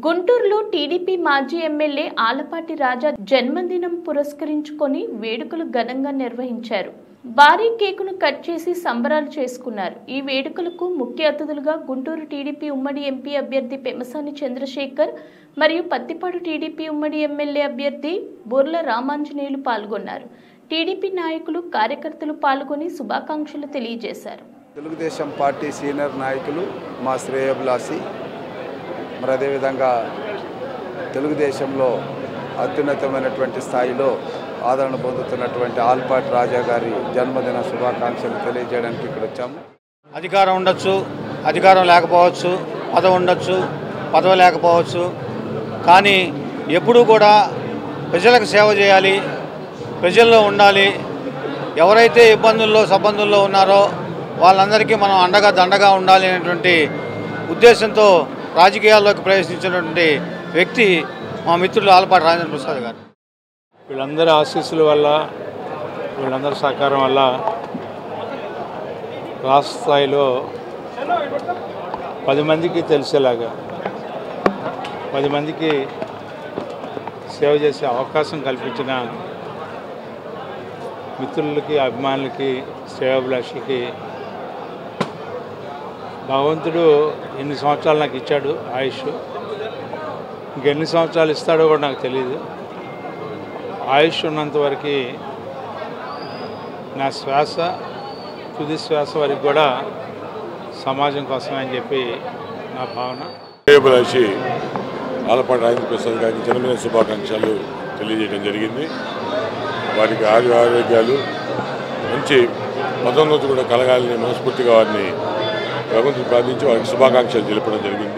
గుంటూరులో టీడీపీ మాజీ ఎమ్మెల్యే ఆలపాటి రాజా జన్మదినం పురస్కరించుకొని వేడుకలు ఘనంగా నిర్వహించారు. భారీ కేకును కట్ చేసి సంబరాలు చేసుకున్నారు. ఈ వేడుకలకు ముఖ్య అతిథులుగా గుంటూరు టీడీపీ ఉమ్మడి ఎంపీ అభ్యర్థి పెమసాని చంద్రశేఖర్ మరియు పత్తిపాడు టీడీపీ ఉమ్మడి ఎమ్మెల్యే అభ్యర్థి బుర్ల రామాంజనేయులు పాల్గొన్నారు. టీడీపీ నాయకులు, కార్యకర్తలు పాల్గొని శుభాకాంక్షలు తెలియజేశారు. తెలుగుదేశం పార్టీ సీనియర్ నాయకులు మా శ్రేయోభిలాషి, మరి అదేవిధంగా తెలుగుదేశంలో అత్యున్నతమైనటువంటి స్థాయిలో ఆదరణ పొందుతున్నటువంటి ఆలపాటి రాజా గారి జన్మదిన శుభాకాంక్షలు తెలియజేయడానికి ఇక్కడ వచ్చాము. అధికారం ఉండొచ్చు, అధికారం లేకపోవచ్చు, పదవి ఉండొచ్చు, పదవి లేకపోవచ్చు, కానీ ఎప్పుడూ కూడా ప్రజలకు సేవ చేయాలి, ప్రజల్లో ఉండాలి. ఎవరైతే ఇబ్బందుల్లో సబ్బందుల్లో ఉన్నారో వాళ్ళందరికీ మనం అండగా దండగా ఉండాలి అనేటువంటి ఉద్దేశంతో రాజకీయాల్లోకి ప్రవేశించినటువంటి వ్యక్తి మా మిత్రులు ఆలపాటి రాజేంద్ర ప్రసాద్ గారు. వీళ్ళందరి ఆశీస్సుల వల్ల, వీళ్ళందరి సహకారం వల్ల రాష్ట్ర స్థాయిలో 10 మందికి తెలిసేలాగా, 10 మందికి సేవ చేసే అవకాశం కల్పించిన మిత్రులకి, అభిమానులకి, శ్రేయోభిలాషికి భగవంతుడు ఎన్ని సంవత్సరాలు నాకు ఇచ్చాడు ఆయుష్, ఇంకెన్ని సంవత్సరాలు ఇస్తాడో కూడా నాకు తెలియదు. ఆయుష్ ఉన్నంత వరకు నా శ్వాస, తుది శ్వాస వరకు కూడా సమాజం కోసమే అని చెప్పి నా భావన. శ్రేయోభిలాషి ఆలపాటి రాజేంద్ర ప్రసాద్ గారికి జన్మదిన శుభాకాంక్షలు తెలియజేయడం జరిగింది. వారికి ఆరోగ్యాలు మంచి పదోన్నతి కూడా కలగాలని మనస్ఫూర్తిగా వారిని భగవంతుడు ప్రార్థించి వారికి శుభాకాంక్షలు తెలపడం జరిగింది.